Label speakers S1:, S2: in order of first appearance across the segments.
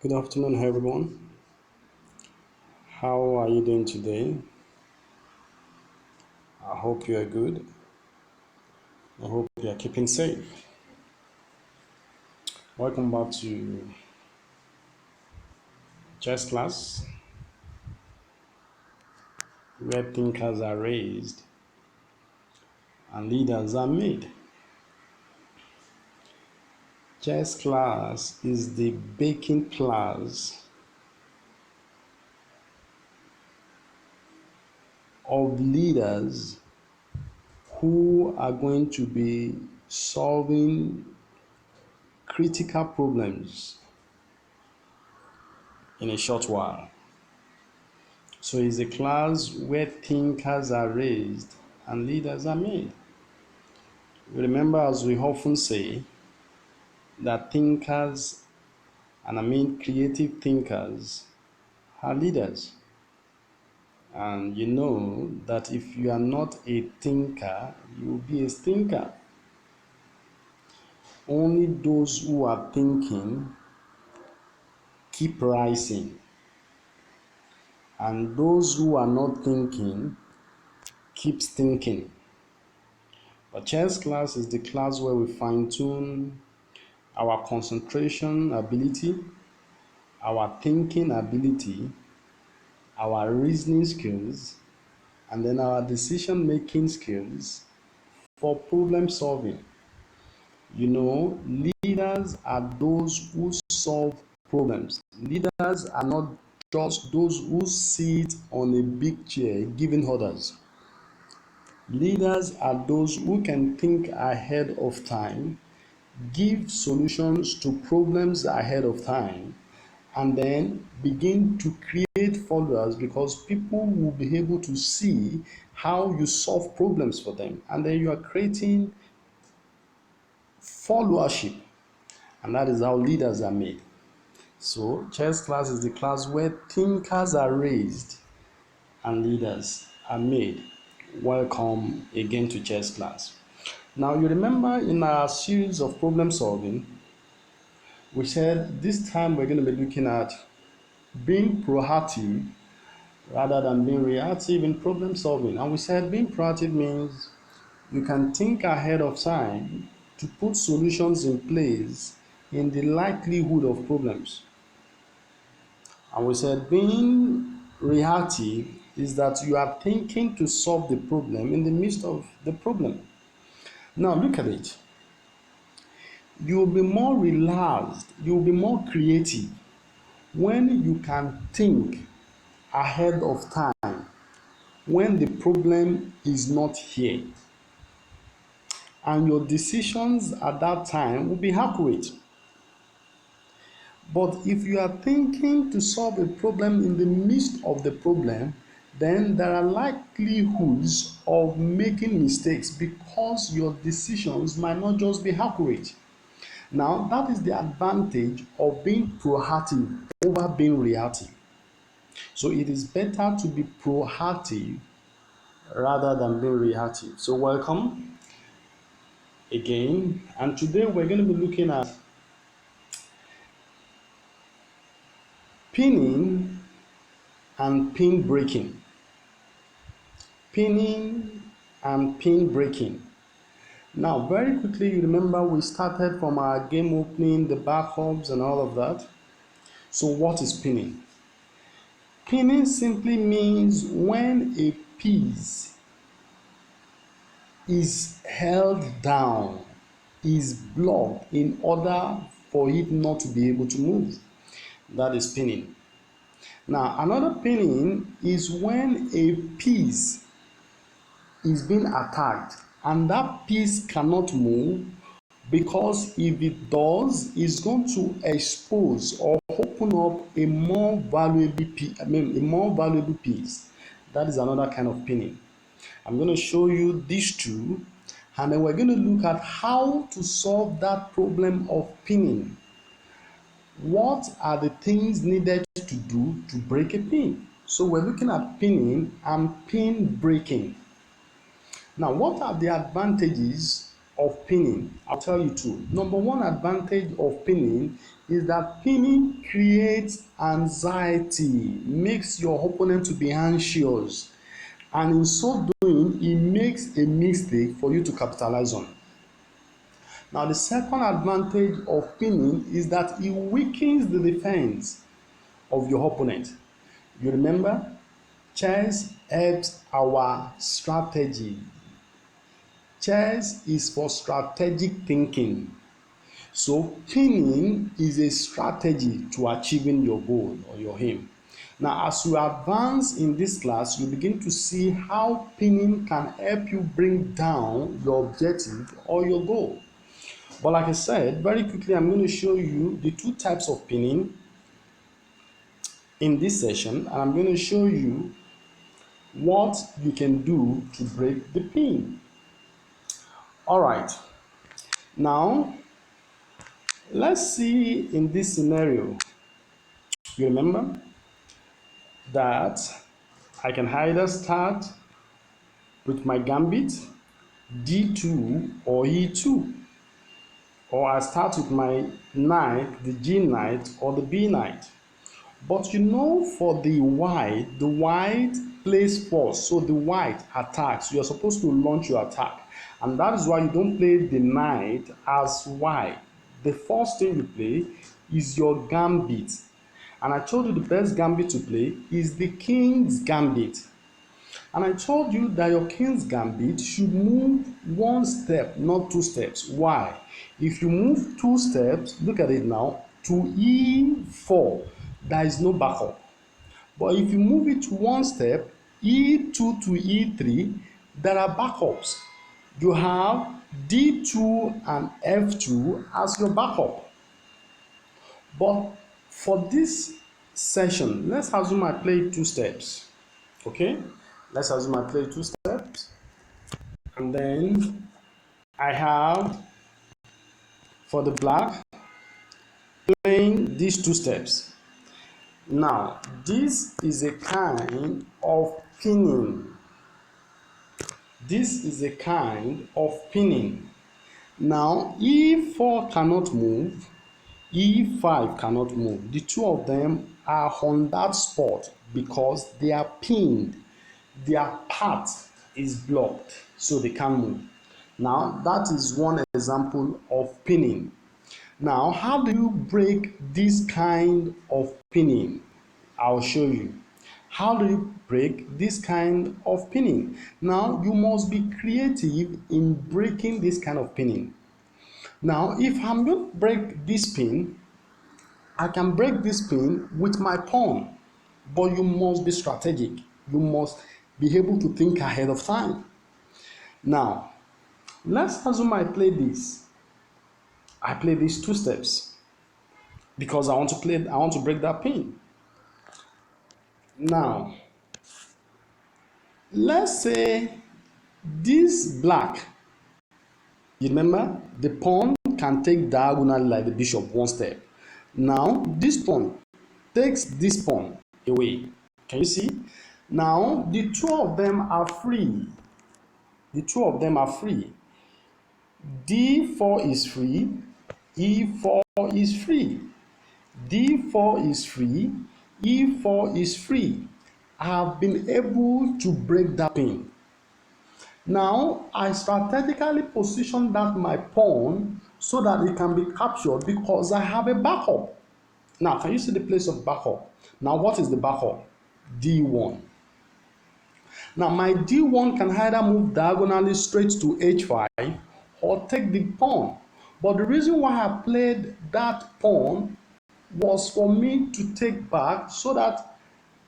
S1: Good afternoon, everyone. How are you doing today? I hope you are good. I hope you are keeping safe. Welcome back to chess class, where thinkers are raised and leaders are made. Chess class is the baking class of leaders who are going to be solving critical problems in a short while. So it's a class where thinkers are raised and leaders are made. Remember, as we often say, that thinkers, and I mean creative thinkers, are leaders. And you know that if you are not a thinker, you will be a stinker. Only those who are thinking keep rising, and those who are not thinking keep stinking. But chess class is the class where we fine tune our concentration ability, our thinking ability, our reasoning skills, and then our decision making skills for problem solving. You know, leaders are those who solve problems. Leaders are not just those who sit on a big chair giving orders. Leaders are those who can think ahead of time, give solutions to problems ahead of time, and then begin to create followers because people will be able to see how you solve problems for them. And then you are creating followership, and that is how leaders are made. So, chess class is the class where thinkers are raised and leaders are made. Welcome again to chess class. Now, you remember in our series of problem solving, we said this time we're going to be looking at being proactive rather than being reactive in problem solving. And we said being proactive means you can think ahead of time to put solutions in place in the likelihood of problems. And we said being reactive is that you are thinking to solve the problem in the midst of the problem. Now look at it. You will be more relaxed, you will be more creative when you can think ahead of time, when the problem is not here, and your decisions at that time will be accurate. But if you are thinking to solve a problem in the midst of the problem, then there are likelihoods of making mistakes because your decisions might not just be accurate. Now, that is the advantage of being proactive over being reactive. So it is better to be proactive rather than being reactive. So welcome again. And today we're going to be looking at pinning and pin breaking. Pinning and pin breaking. Now, very quickly, you remember we started from our game opening, the backups, and all of that. So, what is pinning? Pinning simply means when a piece is held down, is blocked in order for it not to be able to move. That is pinning. Now, another pinning is when a piece is being attacked and that piece cannot move because if it does, it's going to expose or open up a more valuable piece. A more valuable piece. That is another kind of pinning. I'm going to show you these two, and then we're going to look at how to solve that problem of pinning. What are the things needed to do to break a pin? So we're looking at pinning and pin breaking. Now, what are the advantages of pinning. I'll tell you two. Number one advantage of pinning is that pinning creates anxiety, makes your opponent to be anxious, and in so doing, it makes a mistake for you to capitalize on. Now, the second advantage of pinning is that it weakens the defense of your opponent. You remember, chess helps our strategy. Chess is for strategic thinking. So pinning is a strategy to achieving your goal or your aim. Now, as you advance in this class, you begin to see how pinning can help you bring down your objective or your goal. But like I said, very quickly, I'm going to show you the two types of pinning in this session, and I'm going to show you what you can do to break the pin. All right. Now, let's see in this scenario. You remember that I can either start with my gambit, d2 or e2, or I start with my knight, the g knight or the b knight. But you know, for the white plays first, so the white attacks. You are supposed to launch your attack, and that is why you don't play the knight as white. The first thing you play is your gambit, and I told you the best gambit to play is the king's gambit. And I told you that your king's gambit should move one step, not two steps. Why? If you move two steps, look at it now, to e4, there is no backup. But if you move it one step, e2 to e3, there are backups. You have d2 and f2 as your backup. But for this session, let's assume I play two steps. Okay? Let's assume I play two steps. And then I have, for the black, playing these two steps. Now, this is a kind of pinning. This is a kind of pinning. Now, e4 cannot move, e5 cannot move. The two of them are on that spot because they are pinned. Their path is blocked, so they can't move. Now, that is one example of pinning. Now, how do you break this kind of pinning? I'll show you. How do you break this kind of pinning? Now, you must be creative in breaking this kind of pinning. Now, if I'm going to break this pin, I can break this pin with my pawn, but you must be strategic. You must be able to think ahead of time. Now, let's assume I play this. I play these two steps because I want to break that pin. Now, let's say this black, you remember the pawn can take diagonally like the bishop one step. Now, this pawn takes this pawn away. Can you see? Now, the two of them are free. The two of them are free. D4 is free, E4 is free. D4 is free, E4 is free. I have been able to break that pin. Now, I strategically position that my pawn so that it can be captured because I have a backup. Now, can you see the place of backup? Now, what is the backup? D1. Now, my D1 can either move diagonally straight to H5 or take the pawn. But the reason why I played that pawn was for me to take back so that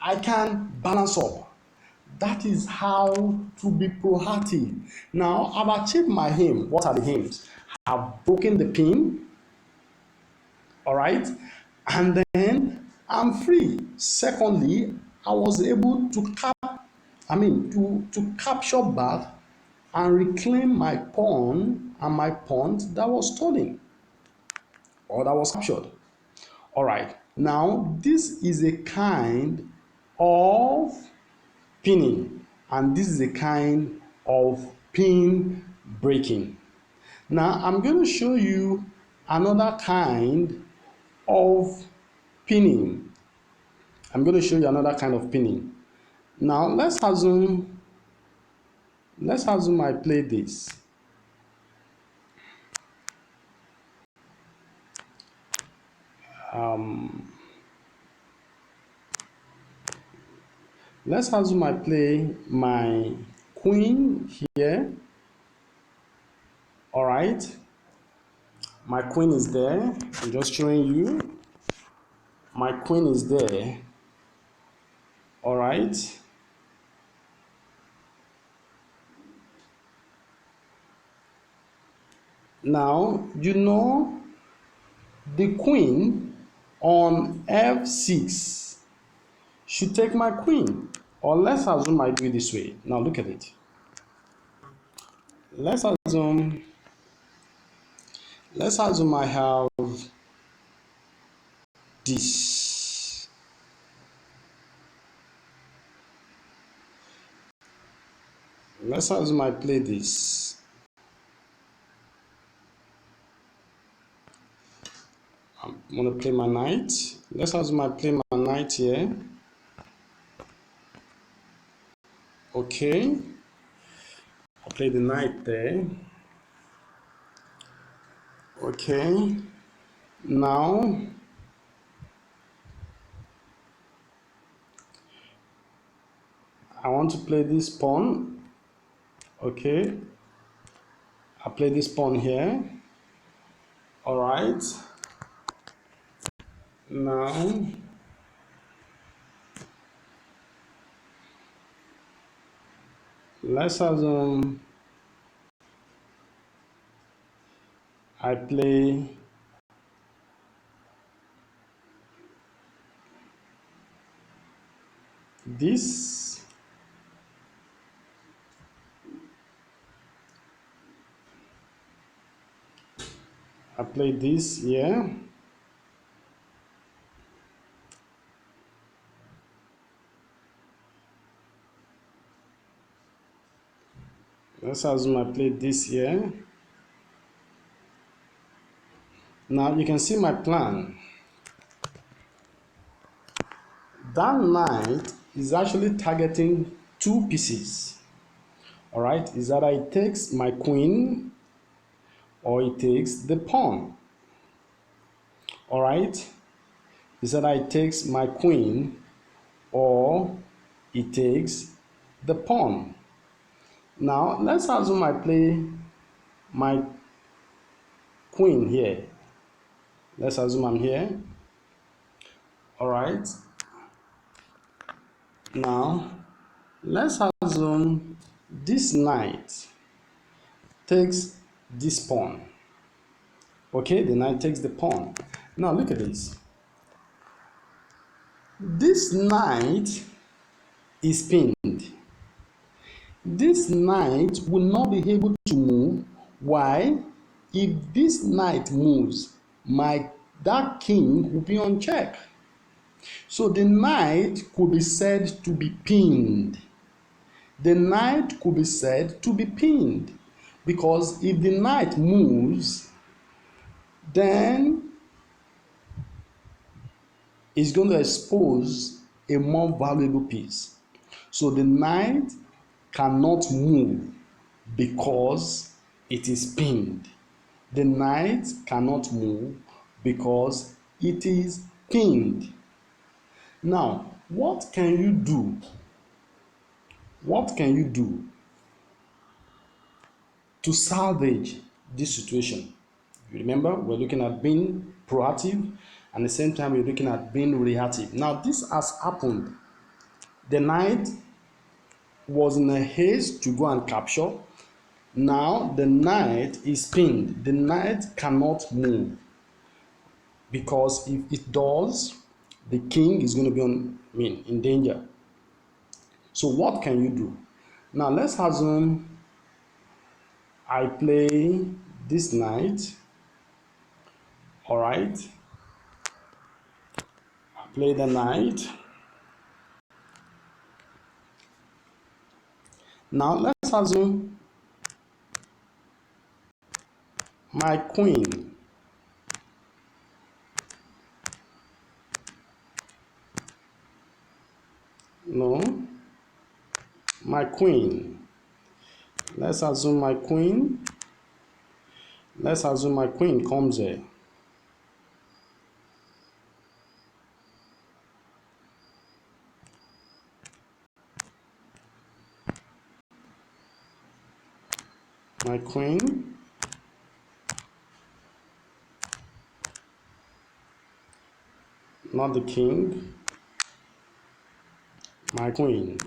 S1: I can balance up. That is how to be proactive. Now, I've achieved my aim. What are the aims? I've broken the pin, all right? And then I'm free. Secondly, I was able to capture back and reclaim my pawn and my pawn that was stolen or that was captured. All right, now this is a kind of pinning and this is a kind of pin breaking. Now I'm going to show you another kind of pinning. I'm going to show you another kind of pinning. Now let's assume I play this. Let's assume I play my queen here. All right. My queen is there. I'm just showing you. My queen is there. All right. Now, you know the queen on f6 should take my queen. Or let's assume I do it this way. Now look at it. Let's assume I have this. Let's assume I play this. I'm gonna play my knight. Let's assume I play my knight here. Okay. I play the knight there. Okay. Now I want to play this pawn. Okay. I play this pawn here. All right. Now let's assume I play this. I play this here. Let's assume I play this here. Now you can see my plan. That knight is actually targeting two pieces. All right, is that it takes my queen or it takes the pawn. All right, is that it takes my queen or it takes the pawn. Now let's assume I play my queen here. Let's assume I'm here. All right. Now let's assume this knight takes this pawn. Okay, the knight takes the pawn. Now look at this. This knight is pinned. This knight will not be able to move. Why? If this knight moves, that king will be on check. So the knight could be said to be pinned. The knight could be said to be pinned because if the knight moves, then it's going to expose a more valuable piece. So the knight cannot move because it is pinned. The knight cannot move because it is pinned. Now, what can you do? What can you do to salvage this situation? You remember, we're looking at being proactive, and at the same time, we're looking at being reactive. Now, this has happened. The knight was in a haste to go and capture. Now, the knight is pinned. The knight cannot move because if it does, the king is going to be in danger. So, what can you do? Now, let's assume I play this knight. All right. I play the knight. Now let's assume my queen. No, my queen. Let's assume my queen. Let's assume my queen comes here. My queen. Not the king. My queen.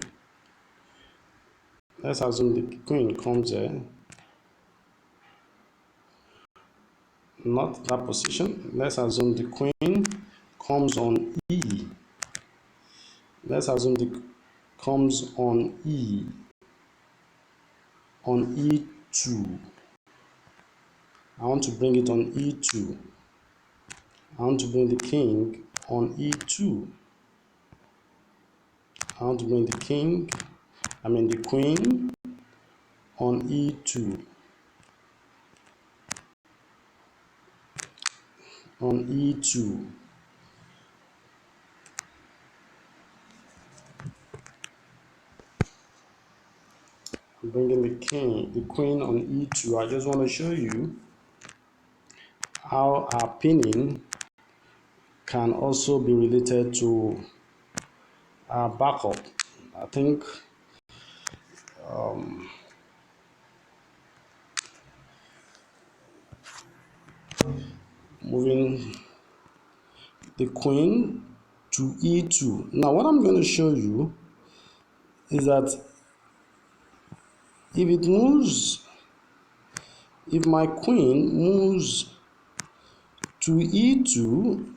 S1: Let's assume the queen comes here. Not that position. Let's assume the queen comes on E. Let's assume the comes on E. On E2. I want to bring it on E2. I want to bring the king on E2. I want to bring the the queen on E2. On E2. I'm bringing the queen on E2. I just want to show you how our pinning can also be related to our backup. I think moving the queen to E2. Now what I'm going to show you is that if my queen moves to E2,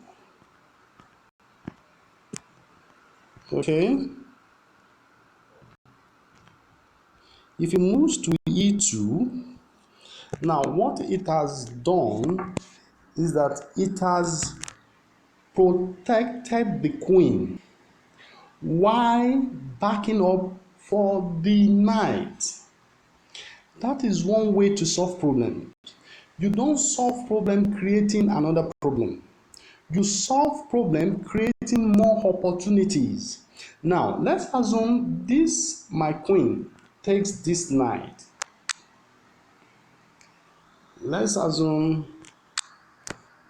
S1: okay, if it moves to E2, now what it has done is that it has protected the queen while backing up for the knight. That is one way to solve problem. You don't solve problem creating another problem. You solve problem creating more opportunities. Now, let's assume my queen takes this knight. Let's assume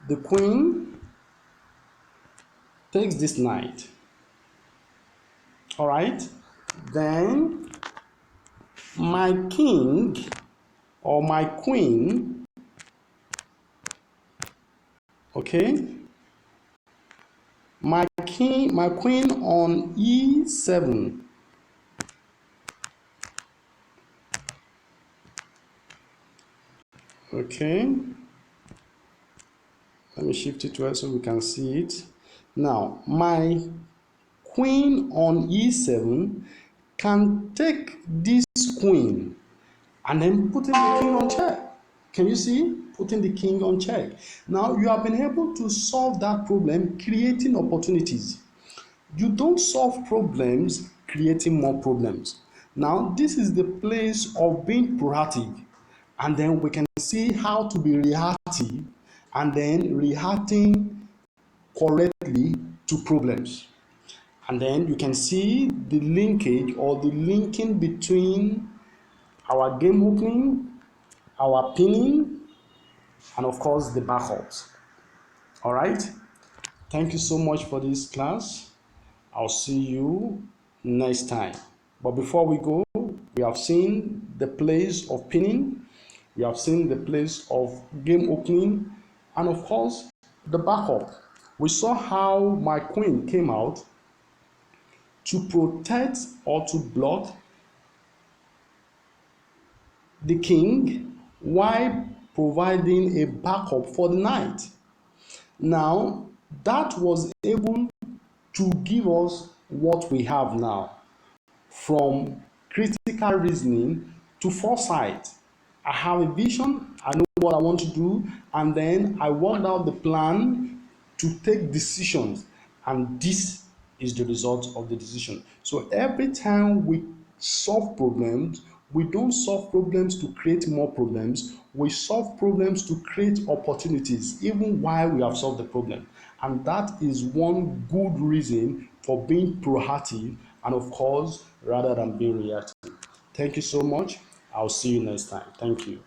S1: the queen takes this knight. All right? Then my king or my queen, okay? My queen on E7. Okay. Let me shift it to where so we can see it. Now, my queen on E7 can take this queen and then putting the king on check. Can you see? Putting the king on check. Now, you have been able to solve that problem, creating opportunities. You don't solve problems creating more problems. Now, this is the place of being proactive, and then we can see how to be reactive and then reacting correctly to problems. And then you can see the linkage or the linking between our game opening, our pinning, and of course the backups. All right. Thank you so much for this class. I'll see you next time. But before we go, we have seen the place of pinning, we have seen the place of game opening, and of course, the backup. We saw how my queen came out to protect or to block the king while providing a backup for the knight. Now, that was able to give us what we have now, from critical reasoning to foresight. I have a vision, I know what I want to do, and then I worked out the plan to take decisions, and this is the result of the decision. So every time we solve problems, We don't solve problems to create more problems. We solve problems to create opportunities, even while we have solved the problem. And that is one good reason for being proactive and, of course, rather than being reactive. Thank you so much. I'll see you next time. Thank you.